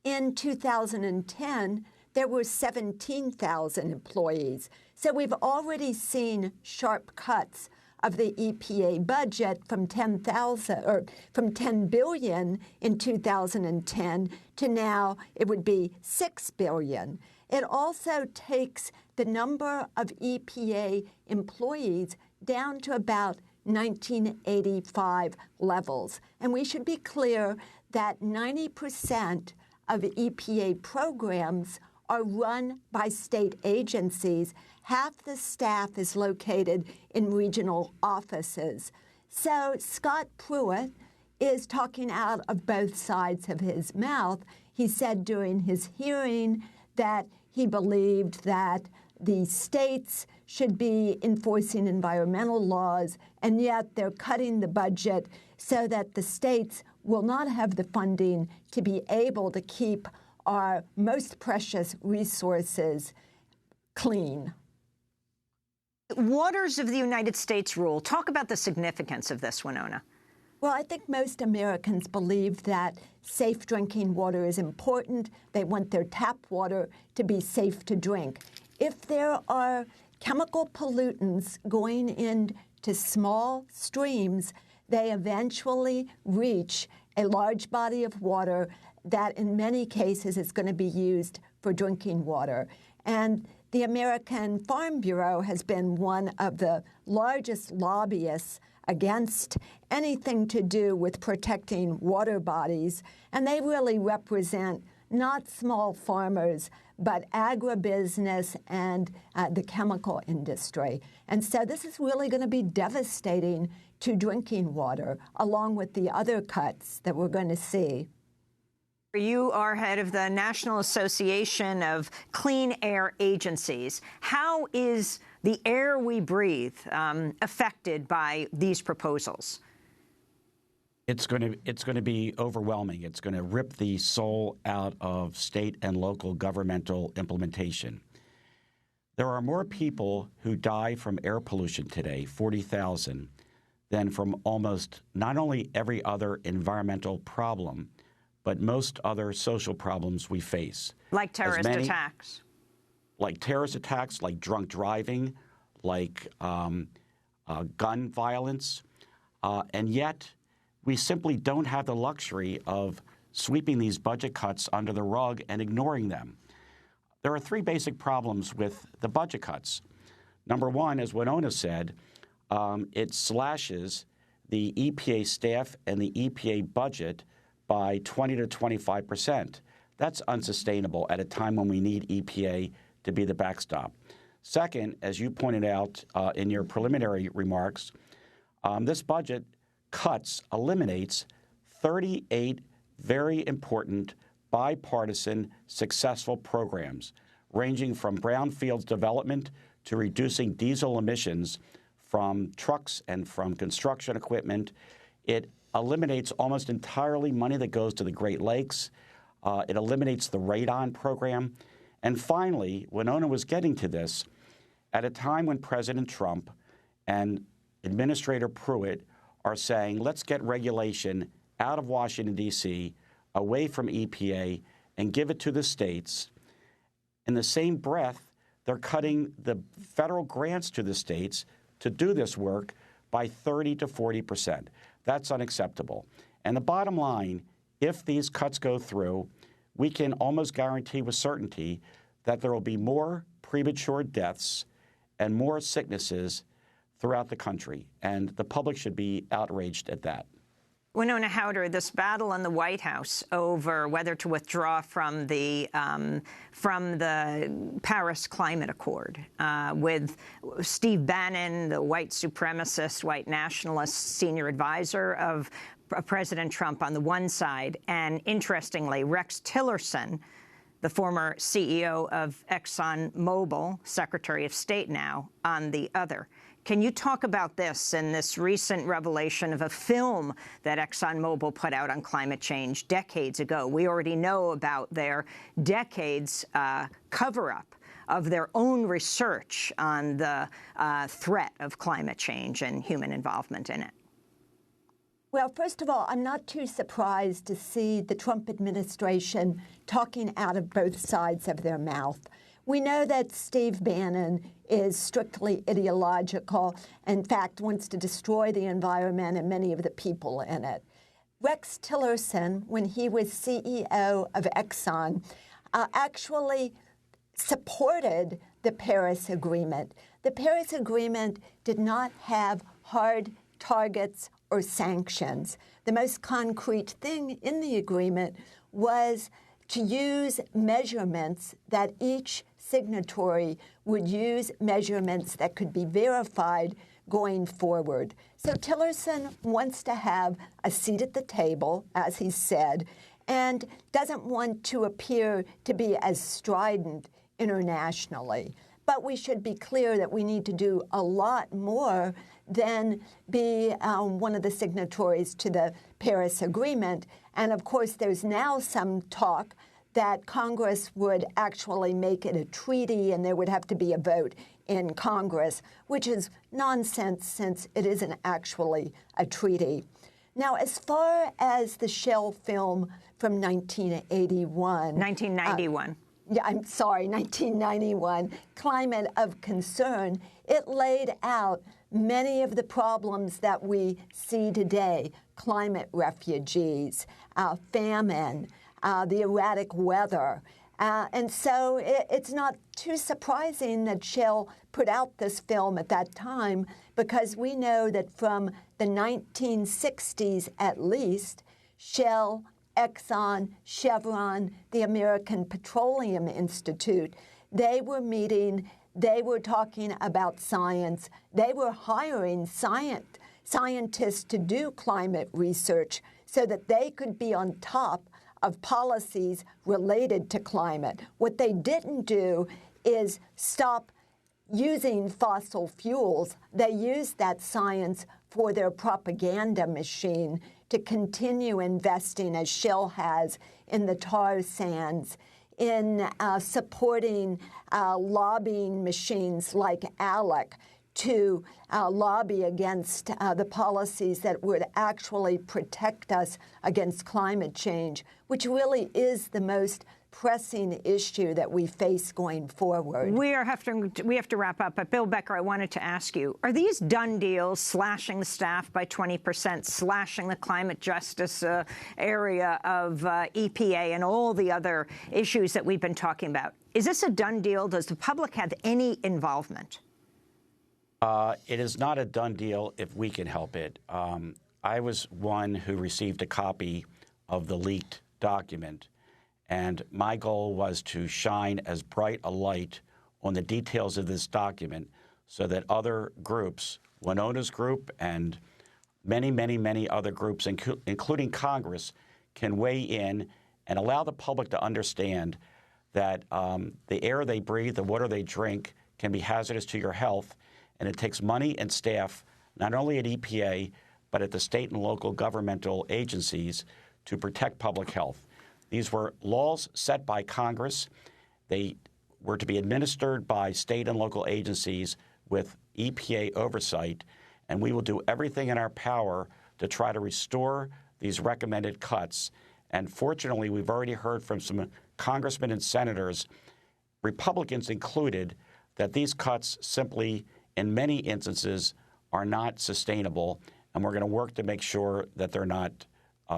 S15: In 2010, there were 17,000 employees. So we've already seen sharp cuts of the EPA budget from $10 billion in 2010 to now it would be $6 billion. It also takes the number of EPA employees down to about 1985 levels. And we should be clear that 90% of EPA programs are run by state agencies. Half the staff is located in regional offices. So Scott Pruitt is talking out of both sides of his mouth. He said during his hearing that he believed that the states should be enforcing environmental laws, and yet they're cutting the budget so that the states will not have the funding to be able to keep our most precious resources clean.
S1: Waters of the United States rule. Talk about the significance of this, Winona.
S15: Well, I think most Americans believe that safe drinking water is important. They want their tap water to be safe to drink. If there are chemical pollutants going into small streams, they eventually reach a large body of water that in many cases is going to be used for drinking water. And the American Farm Bureau has been one of the largest lobbyists against anything to do with protecting water bodies. And they really represent not small farmers, but agribusiness and the chemical industry. And so this is really going to be devastating to drinking water, along with the other cuts that we're going to see.
S1: You are head of the National Association of Clean Air Agencies. How is the air we breathe affected by these proposals?
S16: It's going to be overwhelming. It's going to rip the soul out of state and local governmental implementation. There are more people who die from air pollution today, 40,000, than from almost not only every other environmental problem, but most other social problems we face.
S1: Like terrorist attacks.
S16: Like terrorist attacks, like drunk driving, like gun violence. And yet, we simply don't have the luxury of sweeping these budget cuts under the rug and ignoring them. There are three basic problems with the budget cuts. Number one, as Winona said, it slashes the EPA staff and the EPA budget by 20 to 25%. That's unsustainable at a time when we need EPA to be the backstop. Second, as you pointed out in your preliminary remarks, this budget eliminates 38 very important bipartisan successful programs, ranging from brownfields development to reducing diesel emissions from trucks and from construction equipment. It eliminates almost entirely money that goes to the Great Lakes. It eliminates the radon program. And finally, Winona was getting to this at a time when President Trump and Administrator Pruitt are saying, let's get regulation out of Washington, D.C., away from EPA, and give it to the states. In the same breath, they're cutting the federal grants to the states to do this work by 30 to 40%. That's unacceptable. And the bottom line, if these cuts go through, we can almost guarantee with certainty that there will be more premature deaths and more sicknesses throughout the country. And the public should be outraged at that.
S1: Winona Howder, this battle in the White House over whether to withdraw from the Paris Climate Accord, with Steve Bannon, the white supremacist, white nationalist senior advisor of President Trump on the one side, and interestingly, Rex Tillerson, the former CEO of ExxonMobil, Secretary of State now, on the other. Can you talk about this and this recent revelation of a film that ExxonMobil put out on climate change decades ago? We already know about their decades cover-up of their own research on the threat of climate change and human involvement in it.
S15: Well, first of all, I'm not too surprised to see the Trump administration talking out of both sides of their mouth. We know that Steve Bannon is strictly ideological, in fact, wants to destroy the environment and many of the people in it. Rex Tillerson, when he was CEO of Exxon, actually supported the Paris Agreement. The Paris Agreement did not have hard targets or sanctions. The most concrete thing in the agreement was to use measurements that each signatory would use, measurements that could be verified going forward. So Tillerson wants to have a seat at the table, as he said, and doesn't want to appear to be as strident internationally. But we should be clear that we need to do a lot more than be one of the signatories to the Paris Agreement. And of course, there's now some talk that Congress would actually make it a treaty and there would have to be a vote in Congress, which is nonsense since it isn't actually a treaty. Now, as far as the Shell film from 1991.
S1: 1991.
S15: Yeah, I'm sorry, 1991, Climate of Concern, it laid out many of the problems that we see today: climate refugees, famine, the erratic weather. And so it's not too surprising that Shell put out this film at that time, because we know that from the 1960s at least, Shell, Exxon, Chevron, the American Petroleum Institute, they were meeting, they were talking about science, they were hiring scientists to do climate research so that they could be on top of policies related to climate. What they didn't do is stop using fossil fuels. They used that science for their propaganda machine to continue investing, as Shell has, in the tar sands, in supporting lobbying machines like ALEC to lobby against the policies that would actually protect us against climate change, which really is the most pressing issue that we face going forward.
S1: We have to wrap up, but Bill Becker, I wanted to ask you, are these done deals, slashing the staff by 20%, slashing the climate justice area of EPA and all the other issues that we've been talking about? Is this a done deal? Does the public have any involvement?
S16: It is not a done deal if we can help it. I was one who received a copy of the leaked document, and my goal was to shine as bright a light on the details of this document so that other groups, Winona's group and many, many, many other groups, including Congress, can weigh in and allow the public to understand that the air they breathe, the water they drink, can be hazardous to your health. And it takes money and staff, not only at EPA, but at the state and local governmental agencies to protect public health. These were laws set by Congress. They were to be administered by state and local agencies with EPA oversight, and we will do everything in our power to try to restore these recommended cuts. And fortunately, we've already heard from some congressmen and senators, Republicans included, that these cuts simply in many instances, are not sustainable, and we're going to work to make sure that they're not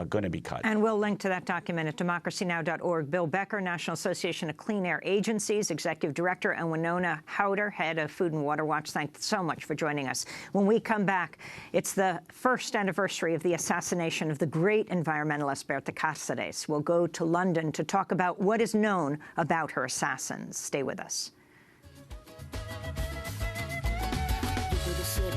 S16: going to be cut.
S1: And we'll link to that document at democracynow.org. Bill Becker, National Association of Clean Air Agencies Executive Director, and Winona Howder, Head of Food and Water Watch. Thanks so much for joining us. When we come back, it's the first anniversary of the assassination of the great environmentalist Berta Cáceres. We'll go to London to talk about what is known about her assassins. Stay with us.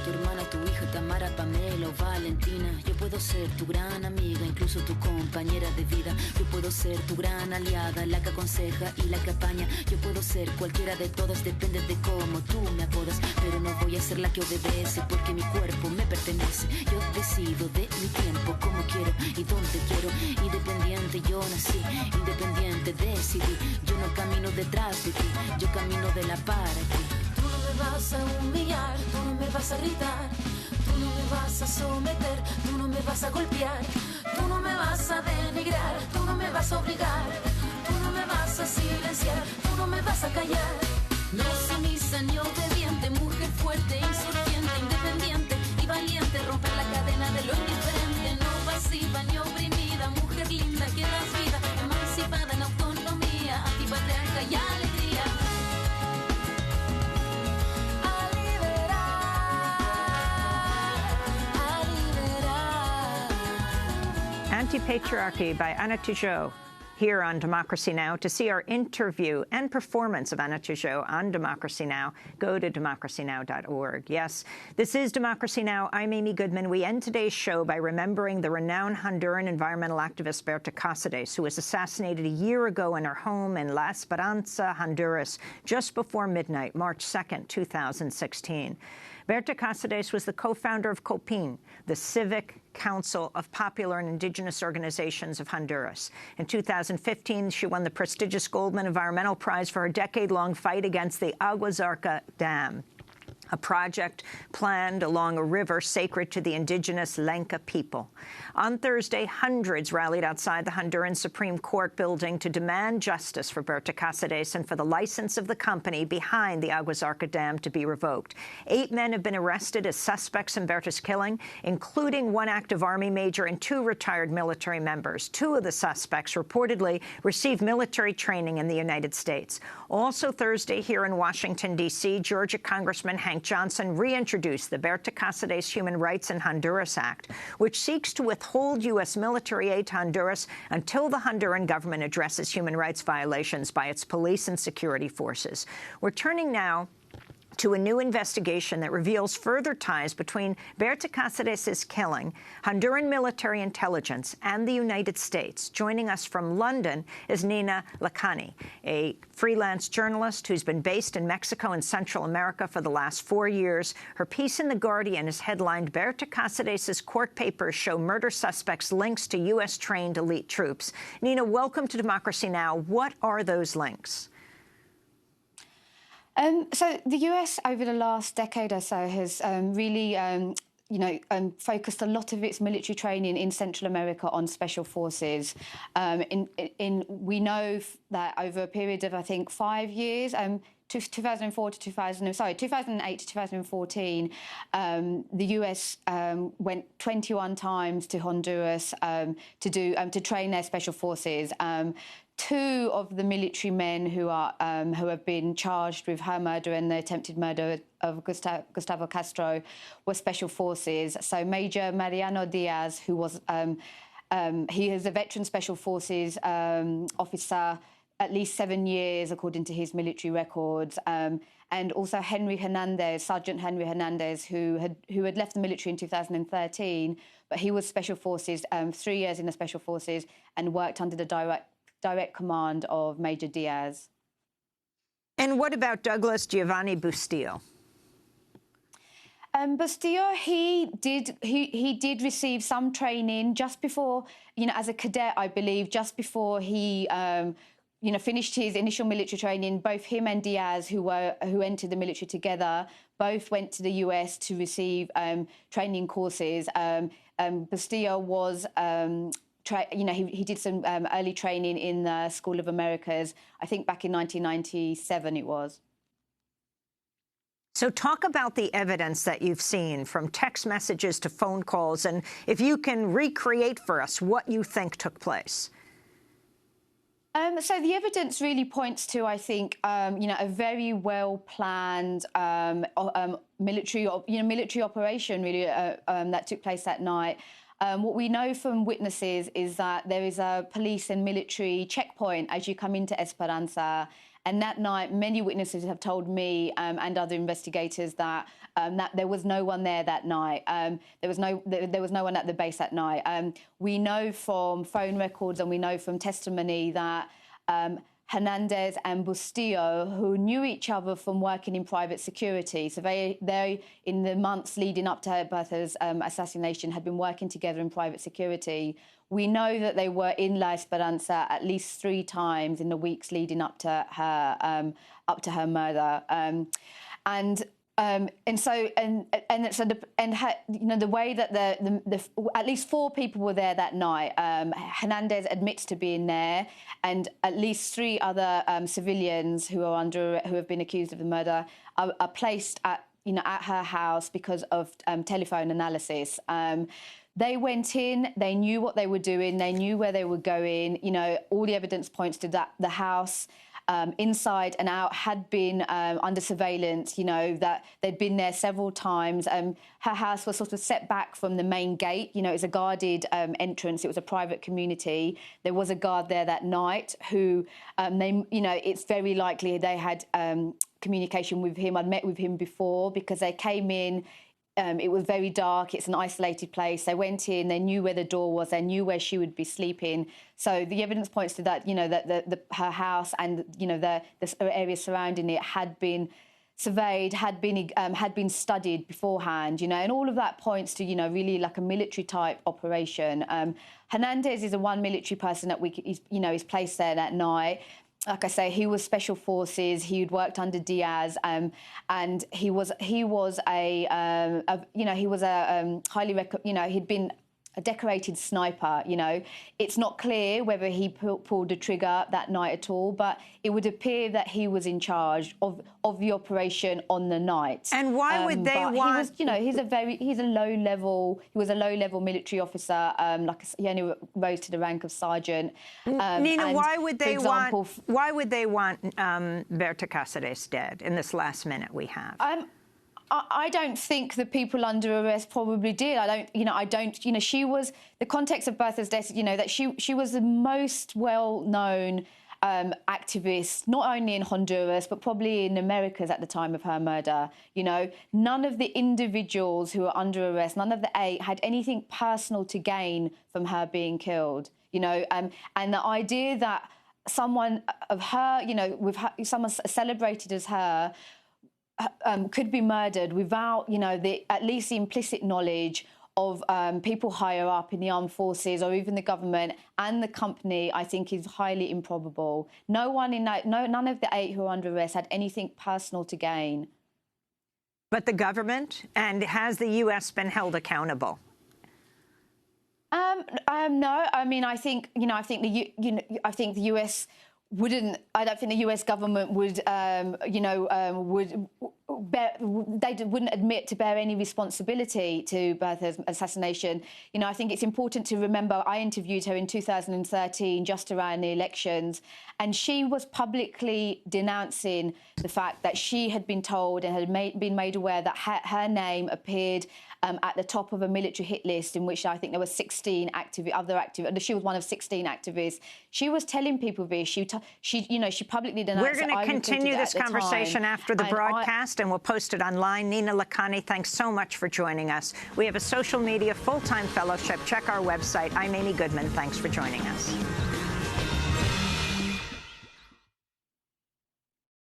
S17: Tu hermana, tu hija, Tamara, Pamela o Valentina. Yo puedo ser tu gran amiga, incluso tu compañera de vida. Yo puedo ser tu gran aliada, la que aconseja y la que apaña. Yo puedo ser cualquiera de todas, depende de cómo tú me apodas. Pero no voy a ser la que obedece, porque mi cuerpo me pertenece. Yo decido de mi tiempo, como quiero y donde quiero. Independiente yo nací, independiente decidí. Yo no camino detrás de ti, yo camino de la para ti. Tú no me vas a humillar, tú no me vas a gritar, tú no me vas a someter, tú no me vas a golpear, tú no me vas a denigrar, tú no me vas a obligar, tú no me vas a silenciar, tú no me vas a callar. No sumisa ni obediente, mujer fuerte, insurgente, independiente y valiente, romper la cadena de lo indiferente, no pasiva ni oprimida, mujer linda que das vida, emancipada en autonomía, antipatriarca y alegría.
S1: Anti-Patriarchy by Anna Tijot here on Democracy Now! To see our interview and performance of Anna Tijot on Democracy Now!, go to democracynow.org. Yes, this is Democracy Now! I'm Amy Goodman. We end today's show by remembering the renowned Honduran environmental activist Berta Cáceres, who was assassinated a year ago in her home in La Esperanza, Honduras, just before midnight, March 2nd, 2016. Berta Cáceres was the co-founder of COPIN, the Civic Council of Popular and Indigenous Organizations of Honduras. In 2015, she won the prestigious Goldman Environmental Prize for her decade-long fight against the Agua Zarca Dam, a project planned along a river sacred to the indigenous Lenca people. On Thursday, hundreds rallied outside the Honduran Supreme Court building to demand justice for Berta Cáceres and for the license of the company behind the Agua Zarca Dam to be revoked. 8 men have been arrested as suspects in Berta's killing, including one active Army major and 2 retired military members. 2 of the suspects reportedly received military training in the United States. Also Thursday, here in Washington, D.C., Georgia Congressman Hank Johnson reintroduced the Berta Cáceres Human Rights in Honduras Act, which seeks to withhold U.S. military aid to Honduras until the Honduran government addresses human rights violations by its police and security forces. We're turning now to a new investigation that reveals further ties between Berta Cáceres' killing, Honduran military intelligence, and the United States. Joining us from London is Nina Lakhani, a freelance journalist who's been based in Mexico and Central America for the last 4 years. Her piece in The Guardian is headlined, Berta Cáceres' court papers show murder suspects' links to U.S.-trained elite troops. Nina, welcome to Democracy Now! What are those links?
S18: So the US over the last decade or so has really focused a lot of its military training in Central America on special forces. We know that over a period of, I think, 5 years, 2008 to 2014, the US went 21 times to Honduras to train their special forces. 2 of the military men who have been charged with her murder and the attempted murder of Gustavo Castro were special forces. So Major Mariano Diaz, who was he is a veteran special forces officer, at least 7 years according to his military records. And also Sergeant Henry Hernandez, who had left the military in 2013, but he was special forces, 3 years in the special forces, and worked under the direct command of Major Diaz.
S1: And what about Douglas Giovanni Bustillo?
S18: Bustillo, he did receive some training just before, as a cadet, I believe, just before he finished his initial military training. Both him and Diaz, who entered the military together, both went to the US to receive training courses. Bustillo was he did some early training in the School of Americas, I think back in 1997 it was.
S1: So talk about the evidence that you've seen, from text messages to phone calls, and if you can recreate for us what you think took place.
S18: So the evidence really points to, I think, a very well-planned military operation really that took place that night. What we know from witnesses is that there is a police and military checkpoint as you come into Esperanza. And that night, many witnesses have told me and other investigators that there was no one there that night. There was no one at the base that night. We know from phone records and we know from testimony that Hernandez and Bustillo, who knew each other from working in private security, so they in the months leading up to Bertha's assassination, had been working together in private security. We know that they were in La Esperanza at least 3 times in the weeks leading up to her murder, the way that at least 4 people were there that night. Hernandez admits to being there, and at least 3 other civilians who have been accused of the murder are placed at her house because of telephone analysis. They went in, they knew what they were doing, they knew where they were going. All the evidence points to that. The house, inside and out, had been under surveillance, that they'd been there several times. Her house was sort of set back from the main gate. It was a guarded entrance. It was a private community. There was a guard there that night who, it's very likely they had communication with him. I'd met with him before because they came in. It was very dark. It's an isolated place. They went in. They knew where the door was. They knew where she would be sleeping. So the evidence points to that. That her house and the area surrounding it had been surveyed, had been studied beforehand. And all of that points to really like a military type operation. Hernandez is one military person that is placed there that night. Like I say, he was special forces. He had worked under Diaz, and he was a highly he'd been a decorated sniper. It's not clear whether he pulled the trigger that night at all, but it would appear that he was in charge of the operation on the night.
S1: And why would they want?
S18: He was a low level military officer. He only rose to the rank of sergeant.
S1: Nina, why would they want Berta Cáceres dead in this last minute we have?
S18: I don't think the people under arrest probably did. She was, the context of Bertha's death, that she was the most well-known activist, not only in Honduras, but probably in Americas at the time of her murder. None of the individuals who were under arrest, none of the 8 had anything personal to gain from her being killed, and the idea that someone of her, someone celebrated as her, could be murdered without, at least the implicit knowledge of people higher up in the armed forces or even the government and the company, I think is highly improbable. None of the 8 who are under arrest had anything personal to gain.
S1: But the government, and has the U.S. been held accountable?
S18: No. I mean, I think the U.S. wouldn't. I don't think the U.S. government would, wouldn't admit to bear any responsibility to Bertha's assassination. I think it's important to remember I interviewed her in 2013, just around the elections, and she was publicly denouncing the fact that she had been told and had been made aware that her name appeared at the top of a military hit list in which I think there were 16 other activists. She was one of 16 activists. She was telling people this. She publicly denounced.
S1: We're going to continue this conversation after the broadcast, and we'll post it online. Nina Lakhani, thanks so much for joining us. We have a social media full-time fellowship. Check our website. I'm Amy Goodman. Thanks for joining us.